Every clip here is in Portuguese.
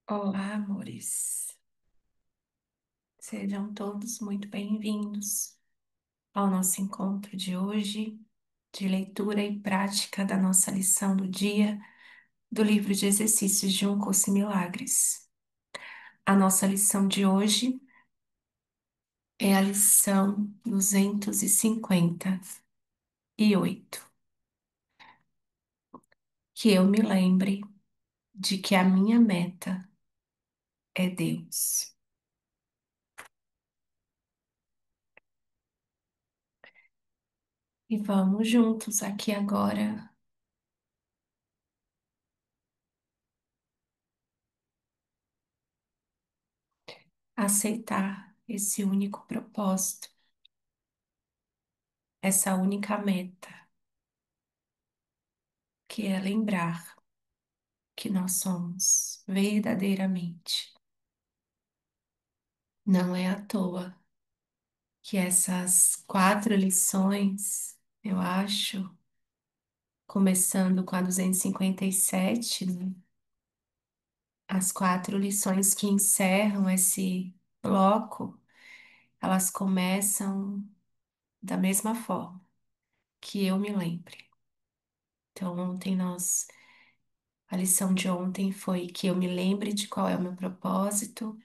Olá, amores. Sejam todos muito bem-vindos ao nosso encontro de hoje, de leitura e prática da nossa lição do dia do livro de exercícios de Um Curso em Milagres. A nossa lição de hoje é a lição 258. Que eu me lembre de que a minha meta é Deus. E vamos juntos aqui agora aceitar esse único propósito, essa única meta, que é lembrar que nós somos verdadeiramente. Não é à toa que essas 4 lições, eu acho, começando com a 257, né? As 4 lições que encerram esse bloco, elas começam da mesma forma, que eu me lembre. Então, a lição de ontem foi que eu me lembre de qual é o meu propósito.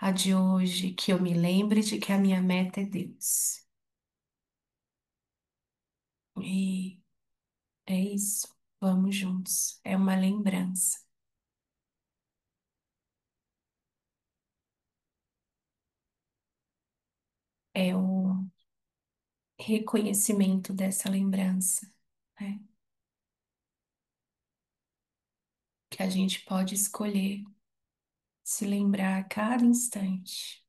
A de hoje, que eu me lembre de que a minha meta é Deus. E é isso. Vamos juntos. É uma lembrança. É o reconhecimento dessa lembrança, né? Que a gente pode escolher se lembrar a cada instante.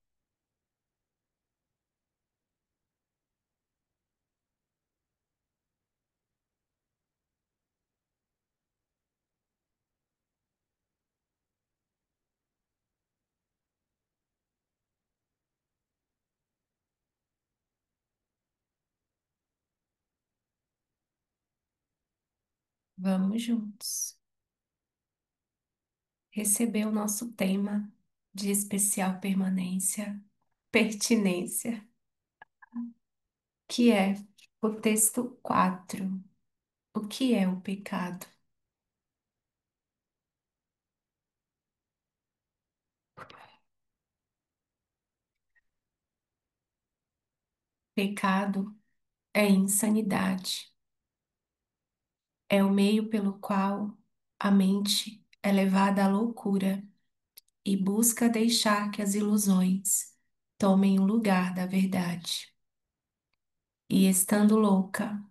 Vamos juntos. Receber o nosso tema de especial pertinência, que é o texto 4. O que é o pecado? Pecado é insanidade. É o meio pelo qual a mente é levada à loucura e busca deixar que as ilusões tomem o lugar da verdade. E estando louca,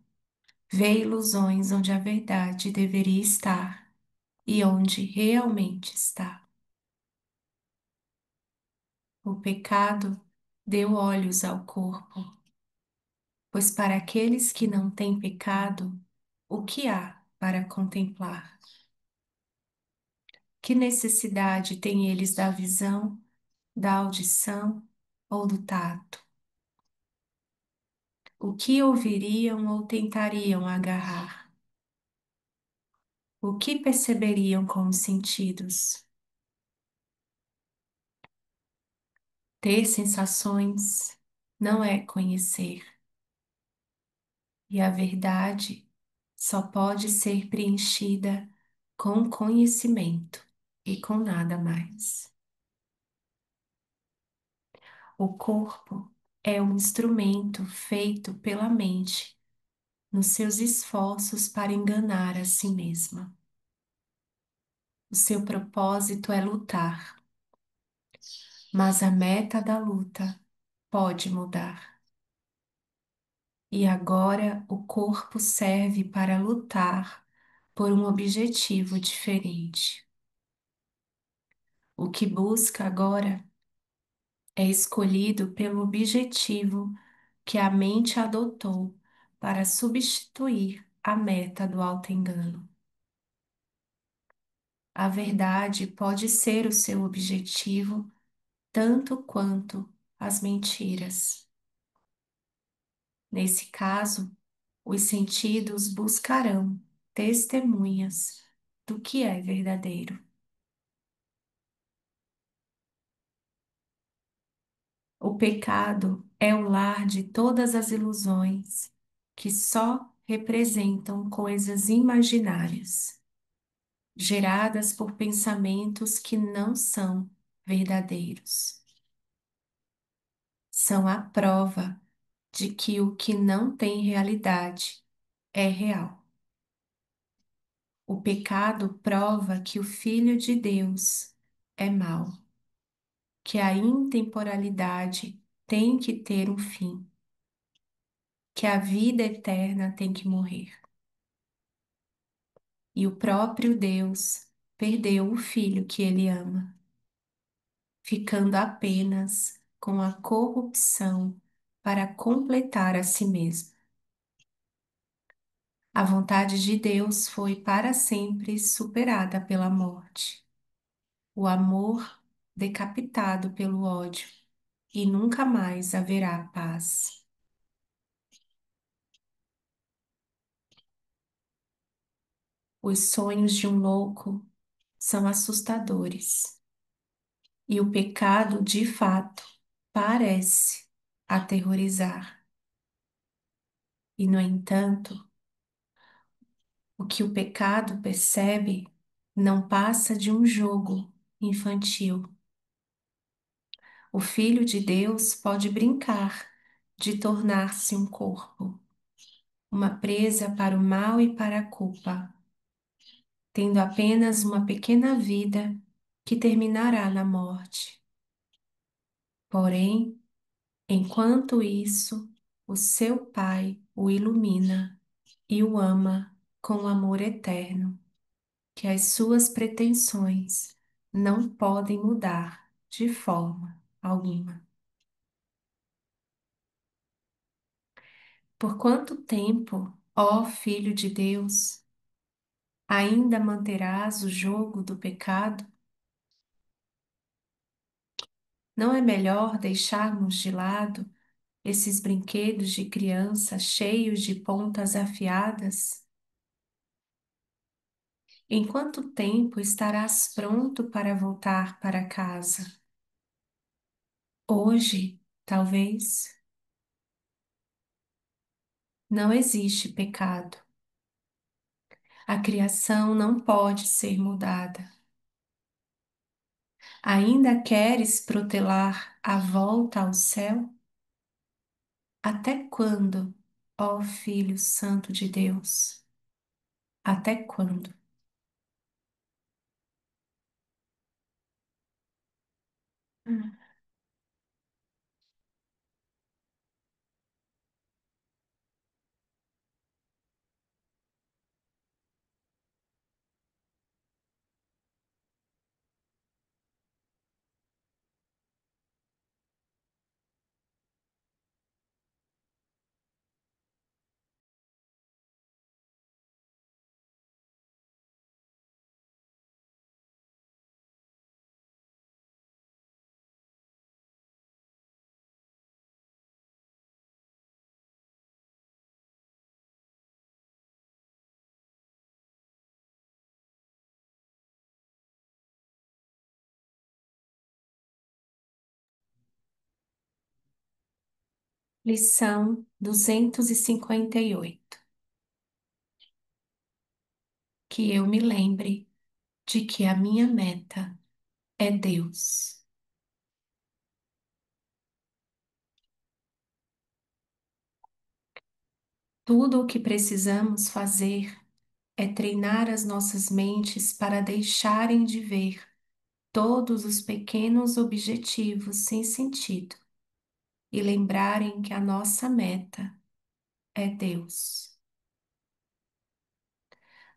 vê ilusões onde a verdade deveria estar e onde realmente está. O pecado deu olhos ao corpo, pois para aqueles que não têm pecado, o que há para contemplar? Que necessidade têm eles da visão, da audição ou do tato? O que ouviriam ou tentariam agarrar? O que perceberiam com os sentidos? Ter sensações não é conhecer, e a verdade só pode ser preenchida com conhecimento e com nada mais. O corpo é um instrumento feito pela mente nos seus esforços para enganar a si mesma. O seu propósito é lutar, mas a meta da luta pode mudar. E agora o corpo serve para lutar por um objetivo diferente. O que busca agora é escolhido pelo objetivo que a mente adotou para substituir a meta do auto-engano. A verdade pode ser o seu objetivo tanto quanto as mentiras. Nesse caso, os sentidos buscarão testemunhas do que é verdadeiro. O pecado é o lar de todas as ilusões que só representam coisas imaginárias, geradas por pensamentos que não são verdadeiros. São a prova de que o que não tem realidade é real. O pecado prova que o Filho de Deus é mau, que a intemporalidade tem que ter um fim, que a vida eterna tem que morrer. E o próprio Deus perdeu o Filho que ele ama, ficando apenas com a corrupção para completar a si mesmo. A vontade de Deus foi para sempre superada pela morte, o amor decapitado pelo ódio, e nunca mais haverá paz. Os sonhos de um louco são assustadores, e o pecado, de fato, parece aterrorizar. E, no entanto, o que o pecado percebe não passa de um jogo infantil. O Filho de Deus pode brincar de tornar-se um corpo, uma presa para o mal e para a culpa, tendo apenas uma pequena vida que terminará na morte. Porém, enquanto isso, o seu Pai o ilumina e o ama com amor eterno, que as suas pretensões não podem mudar de forma alguma. Por quanto tempo, ó Filho de Deus, ainda manterás o jogo do pecado? Não é melhor deixarmos de lado esses brinquedos de criança cheios de pontas afiadas? Em quanto tempo estarás pronto para voltar para casa? Hoje, talvez. Não existe pecado. A criação não pode ser mudada. Ainda queres protelar a volta ao céu? Até quando, ó Filho Santo de Deus? Até quando? Lição 258. Que eu me lembre de que a minha meta é Deus. Tudo o que precisamos fazer é treinar as nossas mentes para deixarem de ver todos os pequenos objetivos sem sentido e lembrarem que a nossa meta é Deus.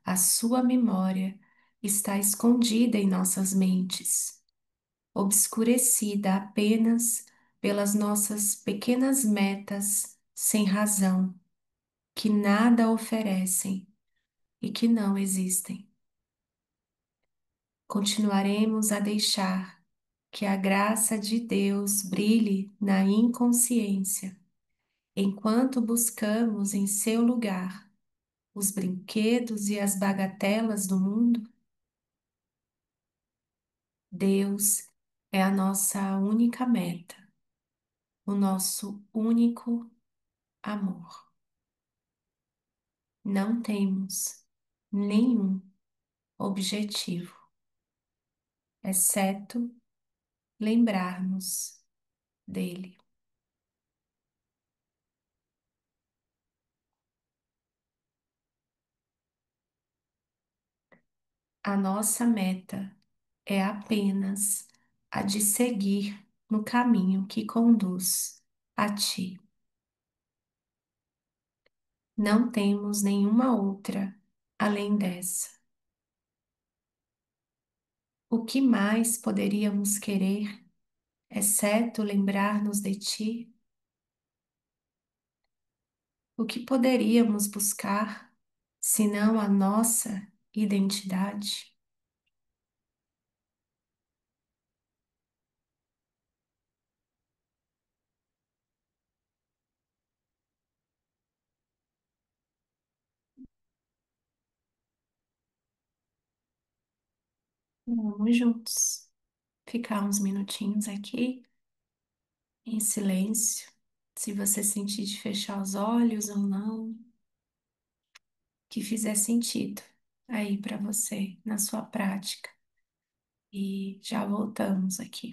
A sua memória está escondida em nossas mentes, obscurecida apenas pelas nossas pequenas metas sem razão, que nada oferecem e que não existem. Continuaremos a deixar que a graça de Deus brilhe na inconsciência, enquanto buscamos em seu lugar os brinquedos e as bagatelas do mundo. Deus é a nossa única meta, o nosso único amor. Não temos nenhum objetivo, exceto lembrarmos dele. A nossa meta é apenas a de seguir no caminho que conduz a ti. Não temos nenhuma outra além dessa. O que mais poderíamos querer, exceto lembrar-nos de ti? O que poderíamos buscar, senão a nossa identidade? Vamos juntos ficar uns minutinhos aqui em silêncio. Se você sentir de fechar os olhos ou não, que fizer sentido aí para você na sua prática. E já voltamos aqui.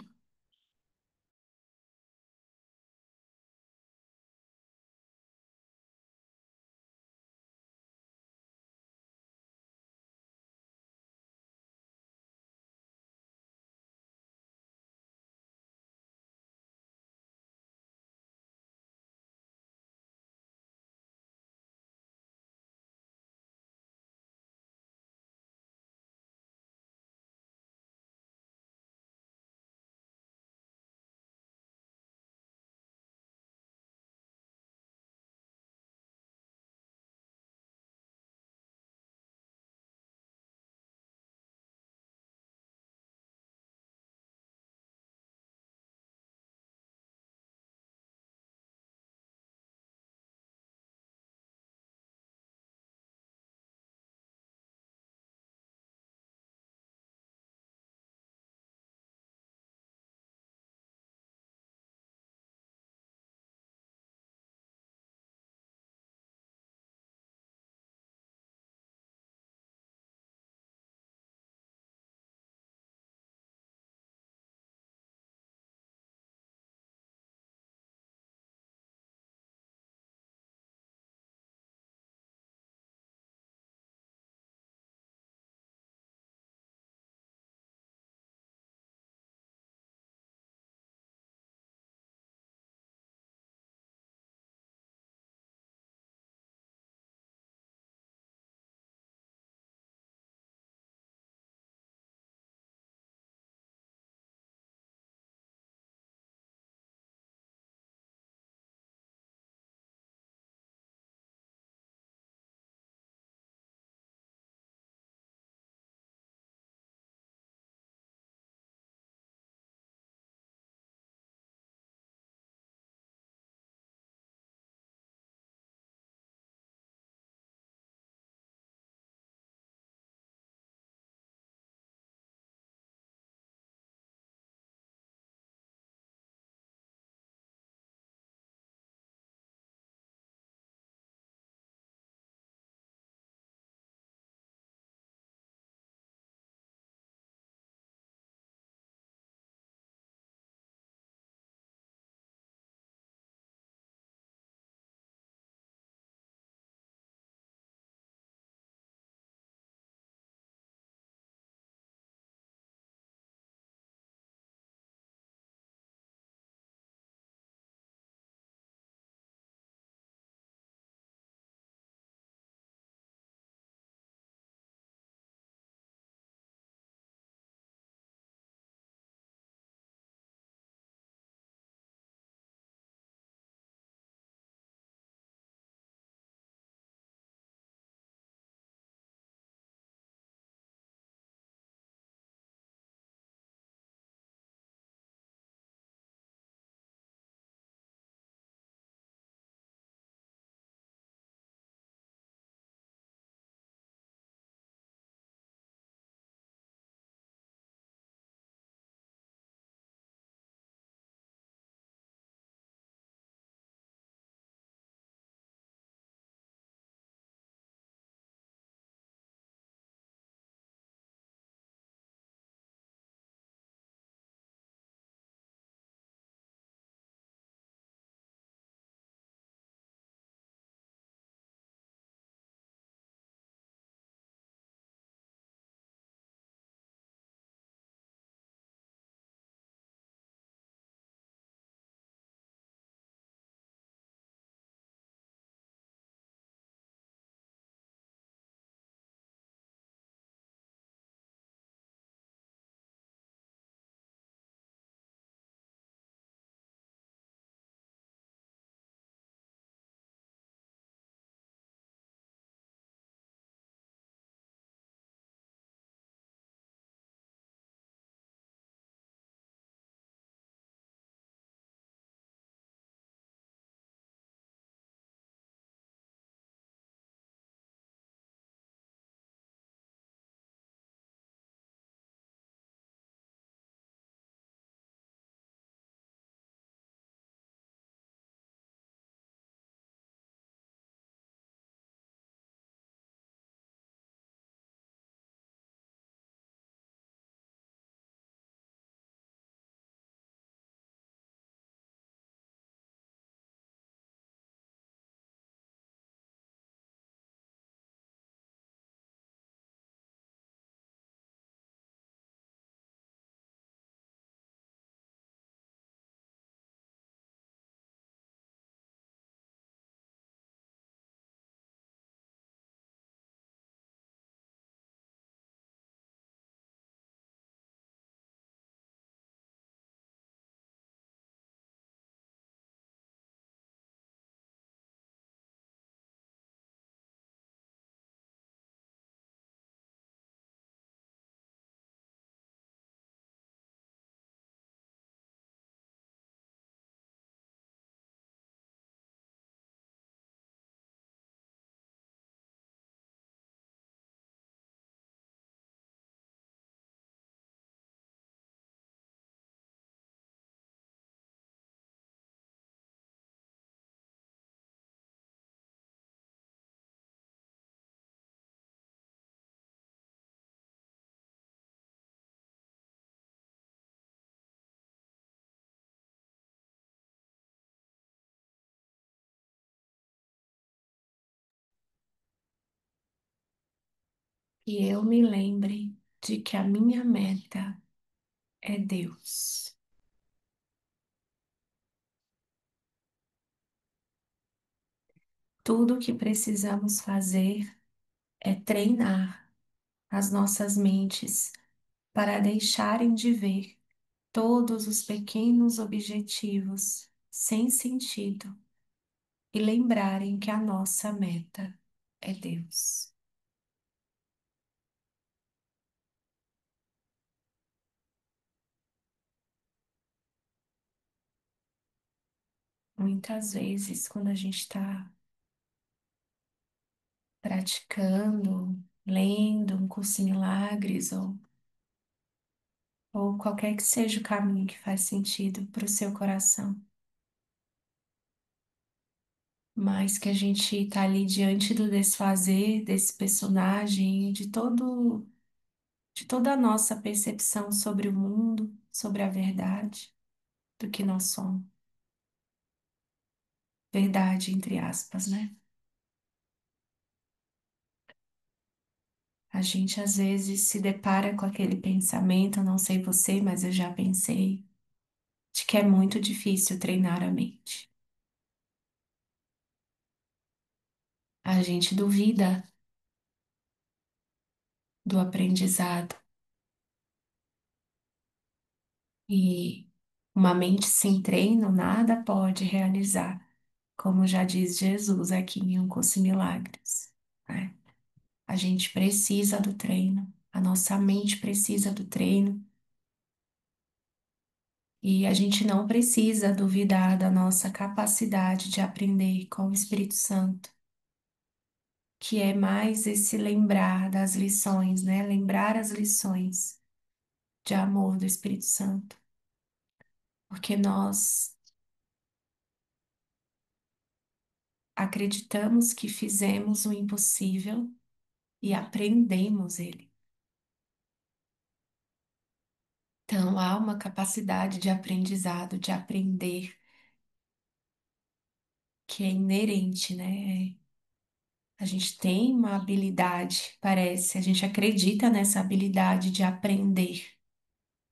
e eu me lembre de que a minha meta é Deus. Tudo o que precisamos fazer é treinar as nossas mentes para deixarem de ver todos os pequenos objetivos sem sentido e lembrarem que a nossa meta é Deus. Muitas vezes, quando a gente está praticando, lendo um curso em milagres ou qualquer que seja o caminho que faz sentido para o seu coração, mas que a gente está ali diante do desfazer desse personagem, de toda a nossa percepção sobre o mundo, sobre a verdade, do que nós somos. Verdade, entre aspas, né? A gente às vezes se depara com aquele pensamento, eu não sei você, mas eu já pensei, de que é muito difícil treinar a mente. A gente duvida do aprendizado e uma mente sem treino nada pode realizar, como já diz Jesus aqui em Um Curso em Milagres, né? A gente precisa do treino, a nossa mente precisa do treino e a gente não precisa duvidar da nossa capacidade de aprender com o Espírito Santo, que é mais esse lembrar das lições, né? Lembrar as lições de amor do Espírito Santo, porque nós acreditamos que fizemos o impossível e aprendemos ele. Então, há uma capacidade de aprendizado, de aprender, que é inerente, né? A gente tem uma habilidade, parece, a gente acredita nessa habilidade de aprender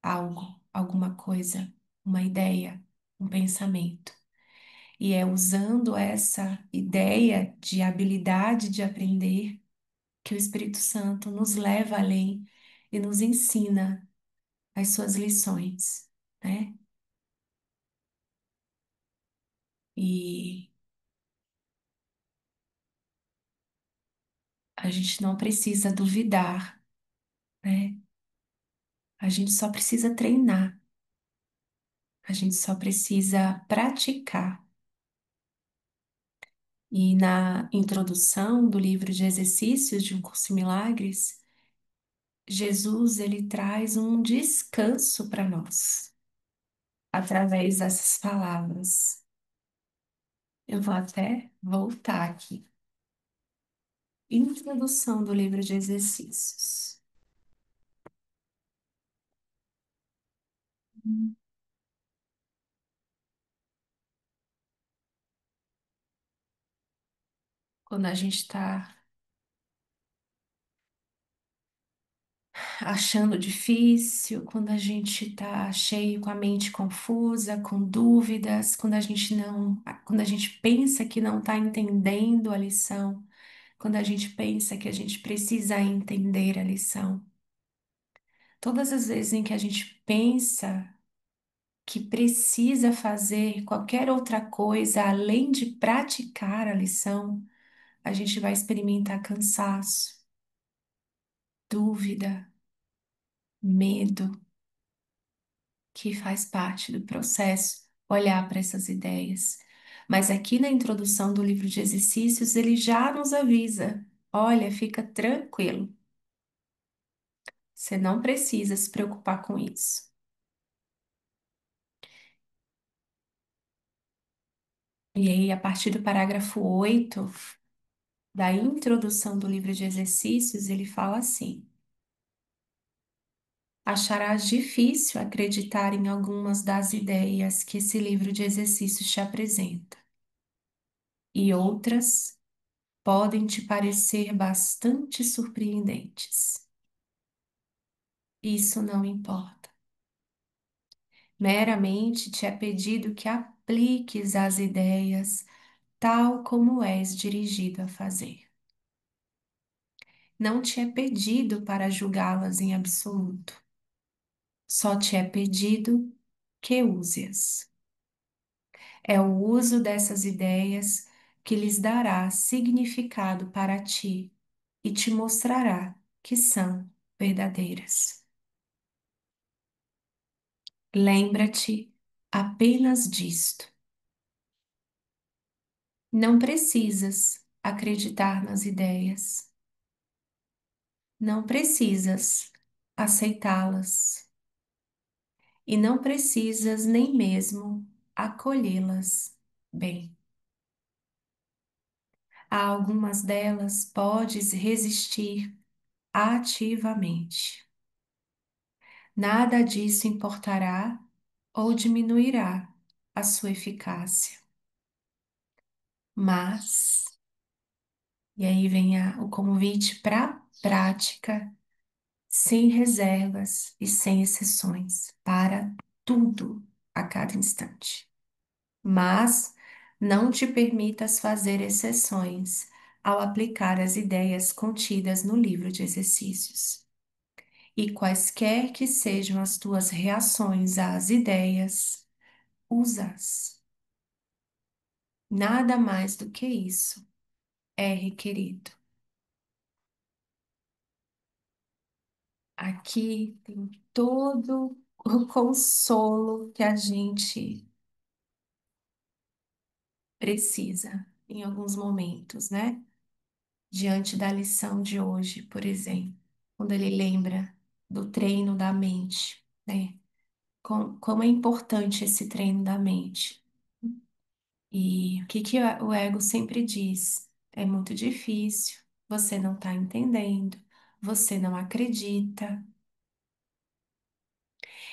algo, alguma coisa, uma ideia, um pensamento. E é usando essa ideia de habilidade de aprender que o Espírito Santo nos leva além e nos ensina as suas lições, né? E a gente não precisa duvidar, né? A gente só precisa treinar, a gente só precisa praticar. E na introdução do livro de exercícios de Um Curso em Milagres, Jesus ele traz um descanso para nós através dessas palavras. Eu vou até voltar aqui. Introdução do livro de exercícios. Quando a gente está achando difícil, quando a gente está cheio com a mente confusa, com dúvidas, quando a gente não, quando a gente pensa que não está entendendo a lição, quando a gente pensa que a gente precisa entender a lição. Todas as vezes em que a gente pensa que precisa fazer qualquer outra coisa além de praticar a lição, a gente vai experimentar cansaço, dúvida, medo, que faz parte do processo olhar para essas ideias. Mas aqui na introdução do livro de exercícios, ele já nos avisa: olha, fica tranquilo, você não precisa se preocupar com isso. E aí, a partir do parágrafo 8 da introdução do livro de exercícios, ele fala assim: acharás difícil acreditar em algumas das ideias que esse livro de exercícios te apresenta, e outras podem te parecer bastante surpreendentes. Isso não importa. Meramente te é pedido que apliques as ideias tal como és dirigido a fazer. Não te é pedido para julgá-las em absoluto. Só te é pedido que use-as. É o uso dessas ideias que lhes dará significado para ti e te mostrará que são verdadeiras. Lembra-te apenas disto. Não precisas acreditar nas ideias. Não precisas aceitá-las. E não precisas nem mesmo acolhê-las bem. A algumas delas podes resistir ativamente. Nada disso importará ou diminuirá a sua eficácia. Mas, e aí vem o convite para a prática, sem reservas e sem exceções, para tudo a cada instante. Mas não te permitas fazer exceções ao aplicar as ideias contidas no livro de exercícios. E quaisquer que sejam as tuas reações às ideias, usa-as. Nada mais do que isso é requerido. Aqui tem todo o consolo que a gente precisa em alguns momentos, né? Diante da lição de hoje, por exemplo, quando ele lembra do treino da mente, né? Como é importante esse treino da mente. E o que que o ego sempre diz? É muito difícil, você não está entendendo, você não acredita.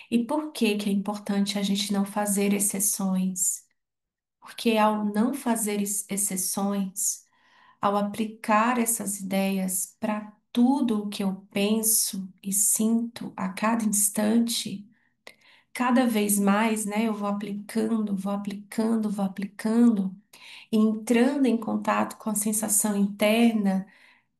E por que que é importante a gente não fazer exceções? Porque ao não fazer exceções, ao aplicar essas ideias para tudo o que eu penso e sinto a cada instante, cada vez mais, né, eu vou aplicando, vou aplicando, vou aplicando, e entrando em contato com a sensação interna,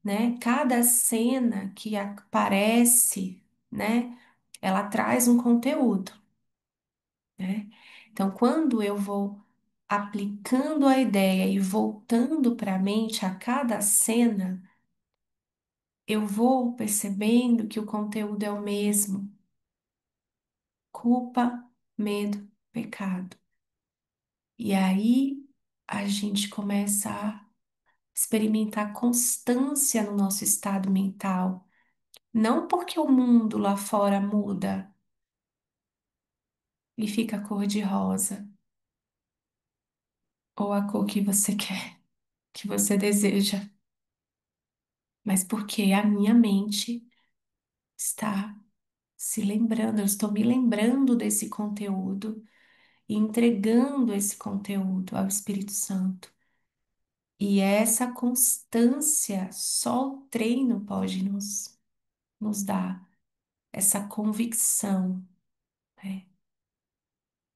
né? Cada cena que aparece, né, ela traz um conteúdo, né? Então, quando eu vou aplicando a ideia e voltando para a mente a cada cena, eu vou percebendo que o conteúdo é o mesmo: culpa, medo, pecado. E aí a gente começa a experimentar constância no nosso estado mental. Não porque o mundo lá fora muda e fica cor-de-rosa, ou a cor que você quer, que você deseja, mas porque a minha mente está se lembrando, eu estou me lembrando desse conteúdo e entregando esse conteúdo ao Espírito Santo. E essa constância, só o treino pode nos dar essa convicção, né?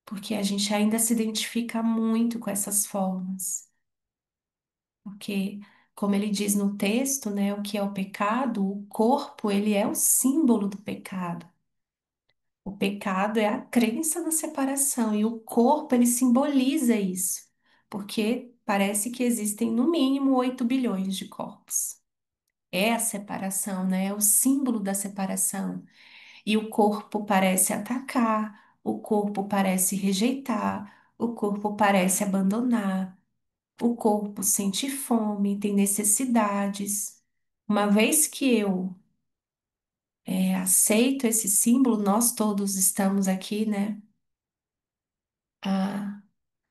Porque a gente ainda se identifica muito com essas formas. Porque, como ele diz no texto, né, o que é o pecado, o corpo, ele é o símbolo do pecado. O pecado é a crença na separação e o corpo, ele simboliza isso, porque parece que existem no mínimo 8 bilhões de corpos. É a separação, né? É o símbolo da separação. E o corpo parece atacar, o corpo parece rejeitar, o corpo parece abandonar, o corpo sente fome, tem necessidades. Uma vez que eu aceito esse símbolo, nós todos estamos aqui, né? ah,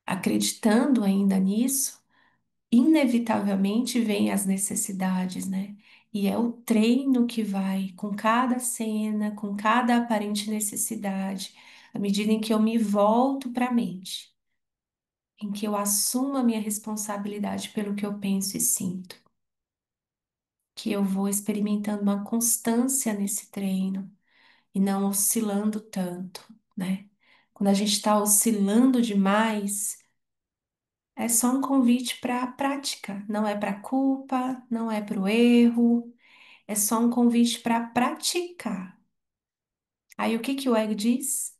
Acreditando ainda nisso, inevitavelmente vêm as necessidades, né? E é o treino que vai com cada cena, com cada aparente necessidade, à medida em que eu me volto para a mente, em que eu assumo a minha responsabilidade pelo que eu penso e sinto. que eu vou experimentando uma constância nesse treino e não oscilando tanto, né? Quando a gente está oscilando demais, é só um convite para a prática, não é para culpa, não é para o erro, é só um convite para praticar. Aí o que que o ego diz?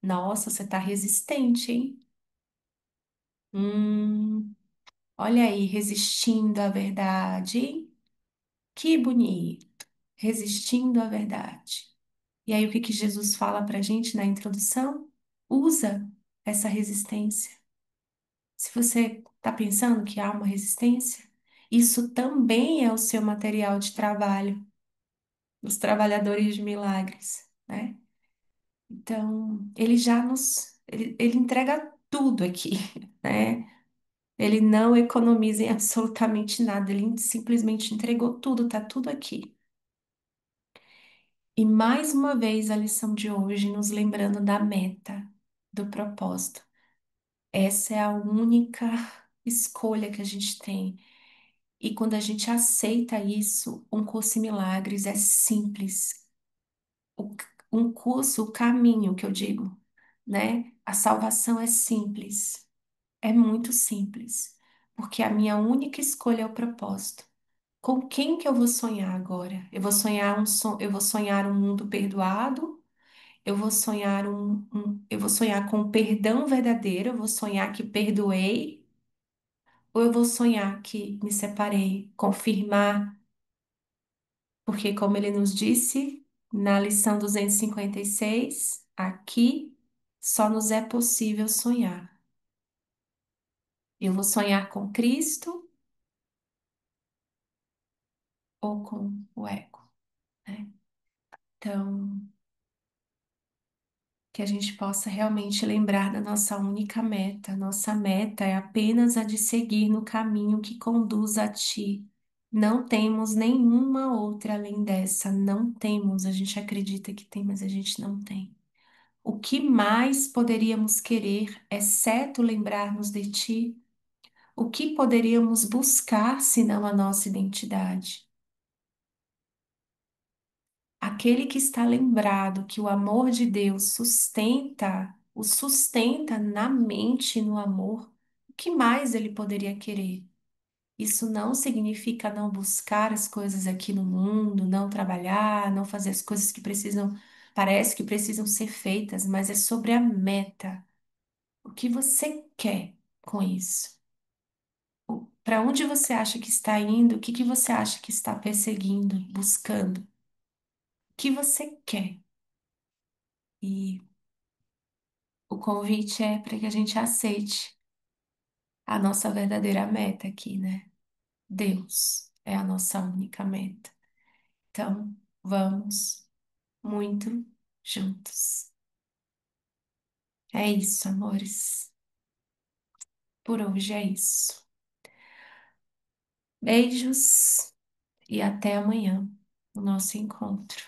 Nossa, você está resistente, hein? Hum, olha aí, resistindo à verdade, hein? Que bonito, resistindo à verdade. E aí, o que que Jesus fala para a gente na introdução? Usa essa resistência. Se você está pensando que há uma resistência, isso também é o seu material de trabalho, os trabalhadores de milagres, né? Então, ele entrega tudo aqui, né? Ele não economiza em absolutamente nada, ele simplesmente entregou tudo, tá tudo aqui. E mais uma vez a lição de hoje nos lembrando da meta, do propósito. Essa é a única escolha que a gente tem. E quando a gente aceita isso, um curso em milagres é simples. O, um curso, o caminho que eu digo, né? A salvação é simples. É muito simples. Porque a minha única escolha é o propósito. Com quem que eu vou sonhar agora? Eu vou sonhar um mundo perdoado. Eu vou sonhar com perdão verdadeiro, eu vou sonhar que perdoei, ou eu vou sonhar que me separei, confirmar, porque como ele nos disse na lição 256, aqui só nos é possível sonhar. Eu vou sonhar com Cristo ou com o ego, né? Então, que a gente possa realmente lembrar da nossa única meta. Nossa meta é apenas a de seguir no caminho que conduz a ti. Não temos nenhuma outra além dessa. Não temos. A gente acredita que tem, mas a gente não tem. O que mais poderíamos querer, exceto lembrar-nos de ti? O que poderíamos buscar senão a nossa identidade? Aquele que está lembrado que o amor de Deus o sustenta na mente e no amor, o que mais ele poderia querer? Isso não significa não buscar as coisas aqui no mundo, não trabalhar, não fazer as coisas que precisam, parece que precisam ser feitas, mas é sobre a meta. O que você quer com isso? Para onde você acha que está indo? O que que você acha que está perseguindo, buscando? O que você quer? E o convite é para que a gente aceite a nossa verdadeira meta aqui, né? Deus é a nossa única meta. Então, vamos muito juntos. É isso, amores. Por hoje é isso. Beijos e até amanhã, o nosso encontro.